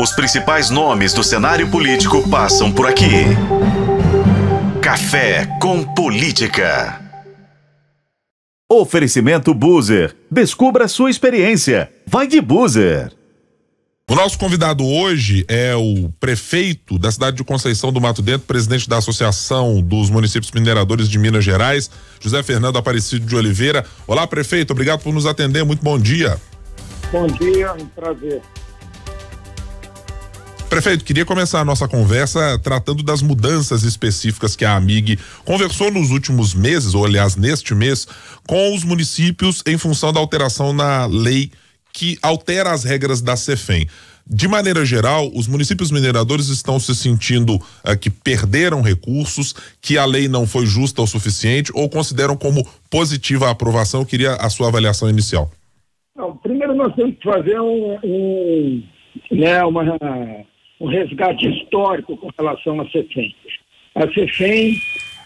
Os principais nomes do cenário político passam por aqui. Café com Política. Oferecimento Buser. Descubra sua experiência. Vai de Buser. O nosso convidado hoje é o prefeito da cidade de Conceição do Mato Dentro, presidente da Associação dos Municípios Mineradores de Minas Gerais, José Fernando Aparecido de Oliveira. Olá, prefeito, obrigado por nos atender, muito bom dia. Bom dia, um prazer. Prefeito, queria começar a nossa conversa tratando das mudanças específicas que a AMIG conversou nos últimos meses, ou aliás, neste mês, com os municípios em função da alteração na lei que altera as regras da CEFEM. De maneira geral, os municípios mineradores estão se sentindo que perderam recursos, que a lei não foi justa o suficiente, ou consideram como positiva a aprovação? Eu queria a sua avaliação inicial. Não, primeiro nós temos que fazer um resgate histórico com relação à CEFEM. A CEFEM,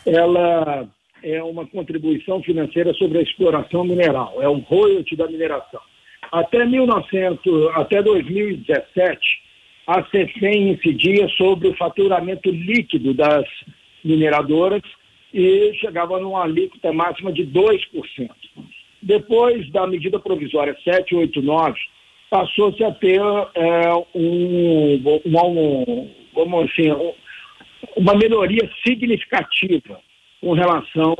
ela é uma contribuição financeira sobre a exploração mineral, é um royalty da mineração. Até 2017, a CEFEM incidia sobre o faturamento líquido das mineradoras e chegava numa alíquota máxima de 2%. Depois da medida provisória 789, passou-se a ter uma melhoria significativa com relação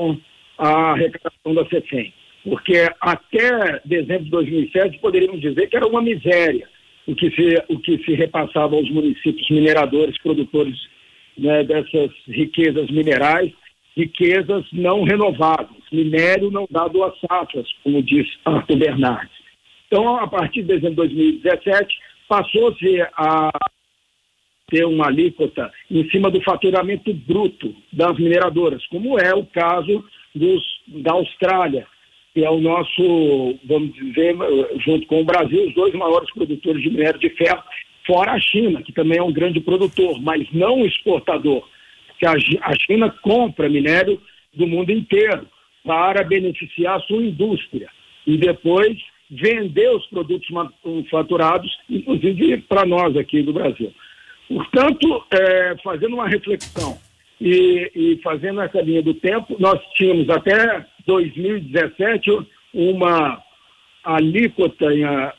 à arrecadação da CEFEM. Porque até dezembro de 2007 poderíamos dizer que era uma miséria o que se repassava aos municípios mineradores, produtores, né, dessas riquezas minerais, riquezas não renováveis, minério não dado às safras, como diz Arthur Bernardes. Então, a partir de dezembro de 2017, passou-se a ter uma alíquota em cima do faturamento bruto das mineradoras, como é o caso da Austrália, que é o nosso, vamos dizer, junto com o Brasil, os dois maiores produtores de minério de ferro, fora a China, que também é um grande produtor, mas não exportador, porque a China compra minério do mundo inteiro para beneficiar a sua indústria e depois vender os produtos manufaturados, inclusive para nós aqui do Brasil. Portanto, fazendo uma reflexão e fazendo essa linha do tempo, nós tínhamos até 2017 uma alíquota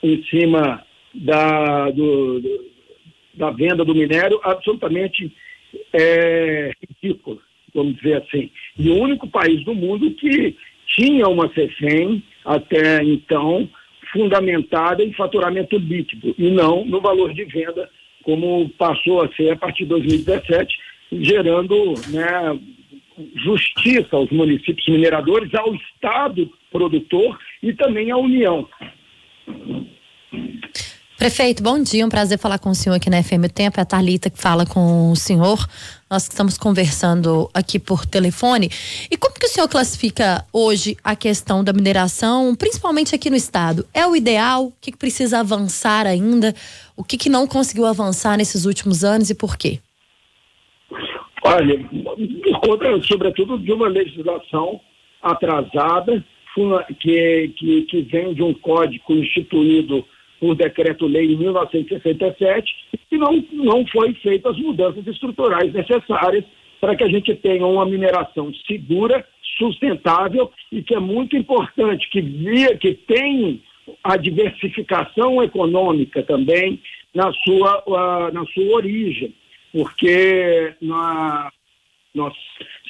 em cima da venda do minério absolutamente ridícula, vamos dizer assim. E o único país do mundo que tinha uma CEFEM até então fundamentada em faturamento líquido e não no valor de venda, como passou a ser a partir de 2017, gerando, né, justiça aos municípios mineradores, ao Estado produtor e também à União. Prefeito, bom dia, um prazer falar com o senhor aqui na FM O Tempo, é a Thalita que fala com o senhor, nós estamos conversando aqui por telefone. E como que o senhor classifica hoje a questão da mineração, principalmente aqui no estado? É o ideal? O que precisa avançar ainda? O que não conseguiu avançar nesses últimos anos e por quê? Olha, por conta, sobretudo, de uma legislação atrasada, que vem de um código instituído por decreto-lei em 1967, e não foi feitas as mudanças estruturais necessárias para que a gente tenha uma mineração segura, sustentável e que é muito importante, que tem a diversificação econômica também na sua origem, porque nós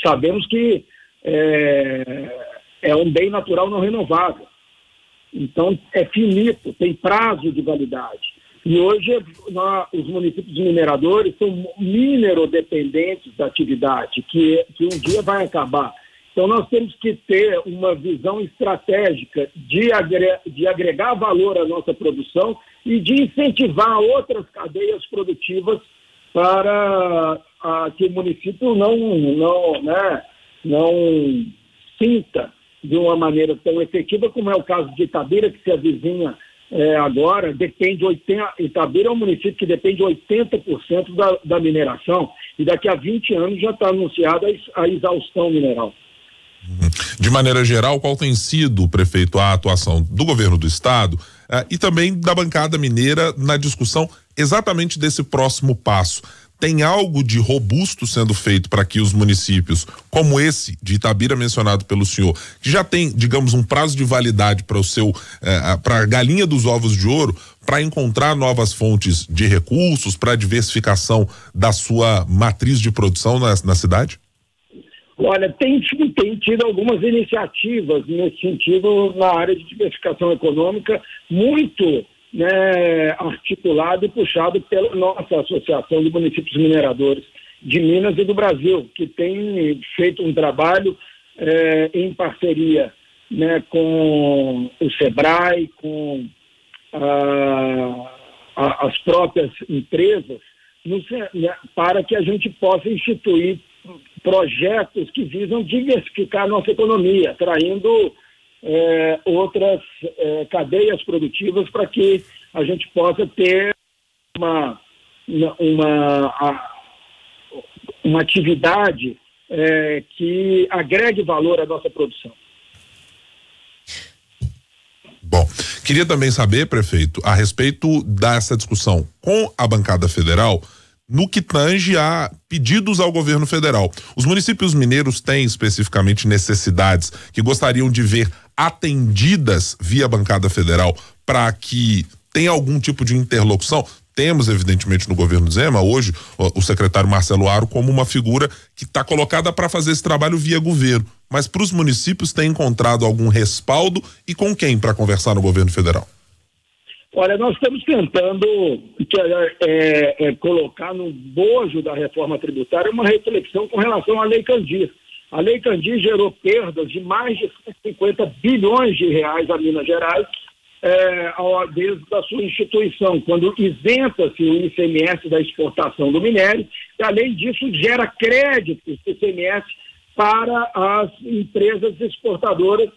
sabemos que é um bem natural não renovável. Então, é finito, tem prazo de validade. E hoje, os municípios mineradores são minerodependentes da atividade, que um dia vai acabar. Então, nós temos que ter uma visão estratégica de agregar valor à nossa produção e de incentivar outras cadeias produtivas para que o município não sinta de uma maneira tão efetiva como é o caso de Itabira, que se avizinha agora, Itabira é um município que depende de 80% da mineração, e daqui a 20 anos já está anunciada a exaustão mineral. De maneira geral, qual tem sido, prefeito, a atuação do governo do estado e também da bancada mineira na discussão exatamente desse próximo passo. Tem algo de robusto sendo feito para que os municípios, como esse de Itabira mencionado pelo senhor, que já tem, digamos, um prazo de validade para para a galinha dos ovos de ouro, para encontrar novas fontes de recursos, para a diversificação da sua matriz de produção na cidade? Olha, tem tido algumas iniciativas nesse sentido na área de diversificação econômica, muito articulado e puxado pela nossa Associação de Municípios Mineradores de Minas e do Brasil, que tem feito um trabalho em parceria com o SEBRAE, com as próprias empresas, para que a gente possa instituir projetos que visam diversificar a nossa economia, traindo outras cadeias produtivas para que a gente possa ter uma atividade que agregue valor à nossa produção. Bom, queria também saber, prefeito, a respeito dessa discussão com a bancada federal, no que tange a pedidos ao governo federal. Os municípios mineiros têm especificamente necessidades que gostariam de ver atendidas via bancada federal para que tenha algum tipo de interlocução? Temos, evidentemente, no governo Zema, hoje, o secretário Marcelo Aro como uma figura que está colocada para fazer esse trabalho via governo. Mas para os municípios tem encontrado algum respaldo e com quem para conversar no governo federal? Olha, nós estamos tentando colocar no bojo da reforma tributária uma reflexão com relação à Lei Candir. A Lei Candir gerou perdas de mais de 50 bilhões de reais a Minas Gerais desde a sua instituição, quando isenta-se o ICMS da exportação do minério, e além disso gera créditos do ICMS para as empresas exportadoras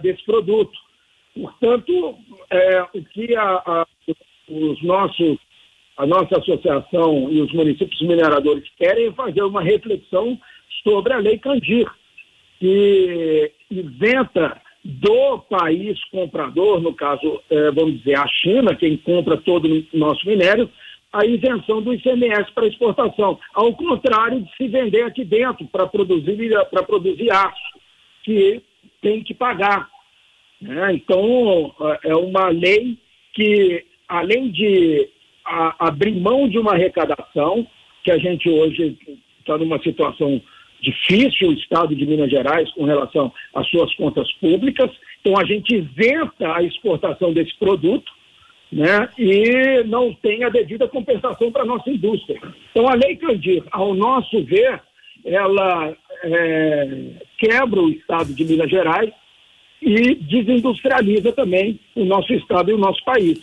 desse produto. Portanto, o que a nossa associação e os municípios mineradores querem é fazer uma reflexão sobre a Lei Candir, que isenta do país comprador, no caso, vamos dizer, a China, quem compra todo o nosso minério, a isenção do ICMS para exportação, ao contrário de se vender aqui dentro para produzir aço, que tem que pagar. Então, é uma lei que, além de abrir mão de uma arrecadação, que a gente hoje está numa situação difícil, o Estado de Minas Gerais, com relação às suas contas públicas, então a gente isenta a exportação desse produto, e não tem a devida compensação para a nossa indústria. Então, a Lei Candir, ao nosso ver, ela quebra o Estado de Minas Gerais e desindustrializa também o nosso estado e o nosso país,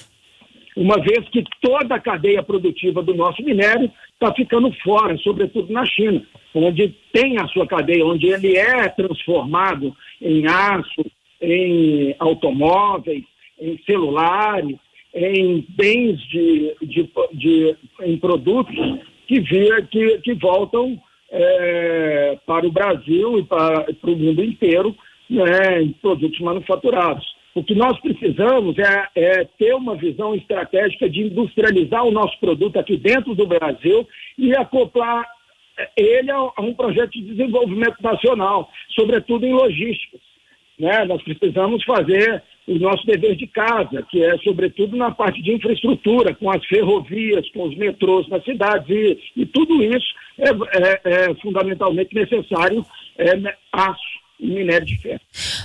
uma vez que toda a cadeia produtiva do nosso minério está ficando fora, sobretudo na China, onde tem a sua cadeia, onde ele é transformado em aço, em automóveis, em celulares, em bens em produtos que voltam para o Brasil e para o mundo inteiro, em produtos manufaturados. O que nós precisamos é ter uma visão estratégica de industrializar o nosso produto aqui dentro do Brasil e acoplar ele a um projeto de desenvolvimento nacional, sobretudo em logística. Nós precisamos fazer o nosso dever de casa, que é sobretudo na parte de infraestrutura, com as ferrovias, com os metrôs nas cidades, e tudo isso é fundamentalmente necessário aço e minério de ferro.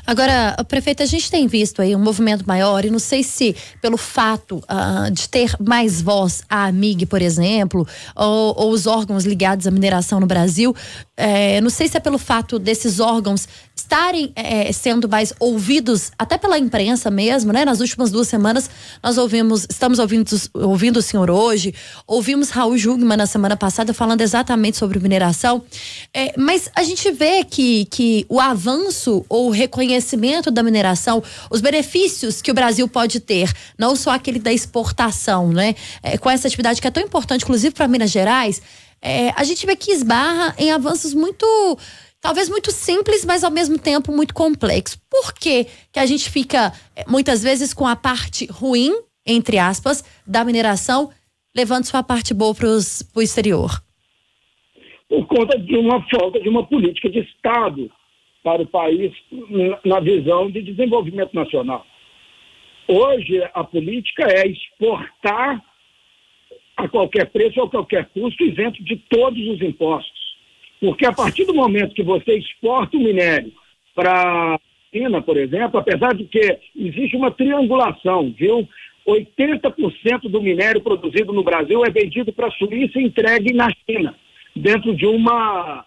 Agora, prefeito, a gente tem visto aí um movimento maior, e não sei se pelo fato de ter mais voz a AMIG, por exemplo, ou os órgãos ligados à mineração no Brasil, não sei se é pelo fato desses órgãos estarem sendo mais ouvidos, até pela imprensa mesmo, Nas últimas 2 semanas nós estamos ouvindo o senhor hoje, ouvimos Raul Jungmann na semana passada falando exatamente sobre mineração, mas a gente vê que o avanço ou o reconhecimento da mineração, os benefícios que o Brasil pode ter, não só aquele da exportação, com essa atividade que é tão importante, inclusive para Minas Gerais, a gente vê que esbarra em avanços talvez muito simples, mas ao mesmo tempo muito complexo. Por que a gente fica muitas vezes com a parte ruim, entre aspas, da mineração, levando sua parte boa para o exterior? Por conta de uma falta de uma política de Estado para o país na visão de desenvolvimento nacional. Hoje, a política é exportar a qualquer preço ou a qualquer custo, isento de todos os impostos. Porque a partir do momento que você exporta o minério para a China, por exemplo, apesar de que existe uma triangulação, viu? 80% do minério produzido no Brasil é vendido para a Suíça e entregue na China, dentro de uma,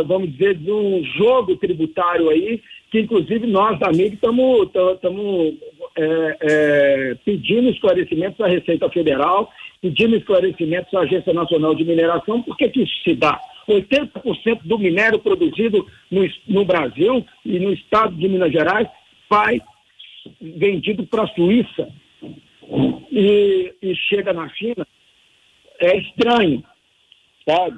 vamos dizer, de um jogo tributário aí, que inclusive nós da MIG estamos pedindo esclarecimentos à Receita Federal, pedindo esclarecimentos à Agência Nacional de Mineração. Por que isso se dá? 80% do minério produzido no Brasil e no estado de Minas Gerais vai vendido para a Suíça e chega na China. É estranho, sabe?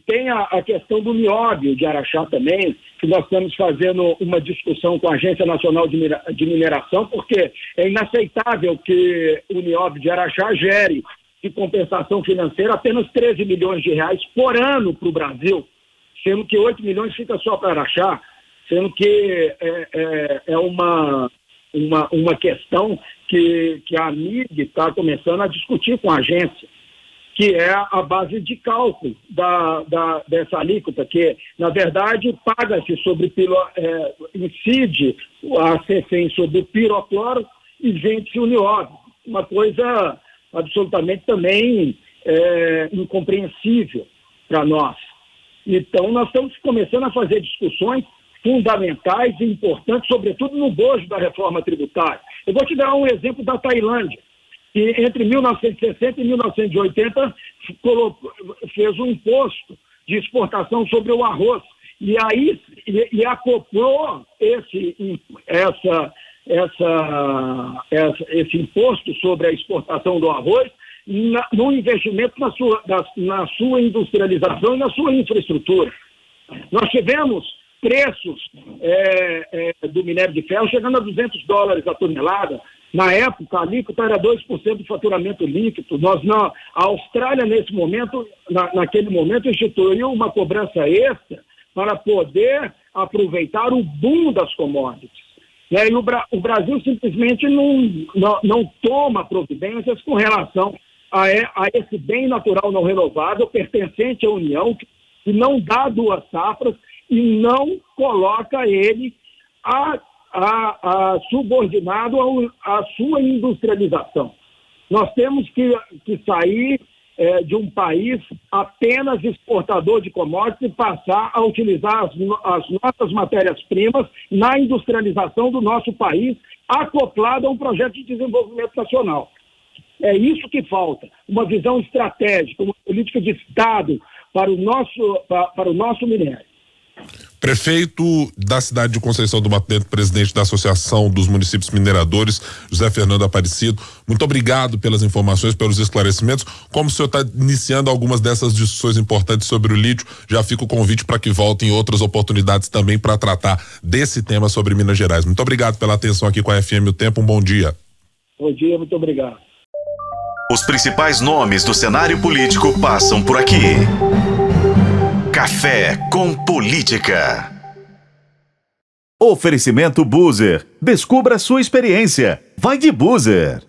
Tem a questão do nióbio de Araxá também, que nós estamos fazendo uma discussão com a Agência Nacional de Mineração, porque é inaceitável que o nióbio de Araxá gere de compensação financeira apenas 13 milhões de reais por ano para o Brasil, sendo que 8 milhões fica só para Araxá, sendo que é uma questão que a MIG está começando a discutir com a agência, que é a base de cálculo dessa alíquota, que, na verdade, paga-se sobre incide a CEFEM sobre o pirocloro e vende-se o nióbio. Uma coisa absolutamente também incompreensível para nós. Então, nós estamos começando a fazer discussões fundamentais e importantes, sobretudo no bojo da reforma tributária. Eu vou te dar um exemplo da Tailândia, que entre 1960 e 1980 fez um imposto de exportação sobre o arroz. E aí acoplou esse imposto sobre a exportação do arroz no investimento na sua industrialização e na sua infraestrutura. Nós tivemos preços do minério de ferro chegando a $200 a tonelada. Na época, a alíquota era 2% do faturamento líquido. A Austrália, nesse momento, naquele momento, instituiu uma cobrança extra para poder aproveitar o boom das commodities. E aí o Brasil simplesmente não toma providências com relação a esse bem natural não renovável pertencente à União, que não dá 2 safras e não coloca ele subordinado à sua industrialização. Nós temos que sair de um país apenas exportador de commodities e passar a utilizar as nossas matérias-primas na industrialização do nosso país, acoplado a um projeto de desenvolvimento nacional. É isso que falta, uma visão estratégica, uma política de Estado para o nosso minério. Prefeito da cidade de Conceição do Mato Dentro, presidente da Associação dos Municípios Mineradores, José Fernando Aparecido, muito obrigado pelas informações, pelos esclarecimentos. Como o senhor está iniciando algumas dessas discussões importantes sobre o lítio, já fica o convite para que voltem outras oportunidades também para tratar desse tema sobre Minas Gerais. Muito obrigado pela atenção aqui com a FM O Tempo, um bom dia. Bom dia, muito obrigado. Os principais nomes do cenário político passam por aqui. Café com Política. Oferecimento Buser. Descubra sua experiência. Vai de Buser.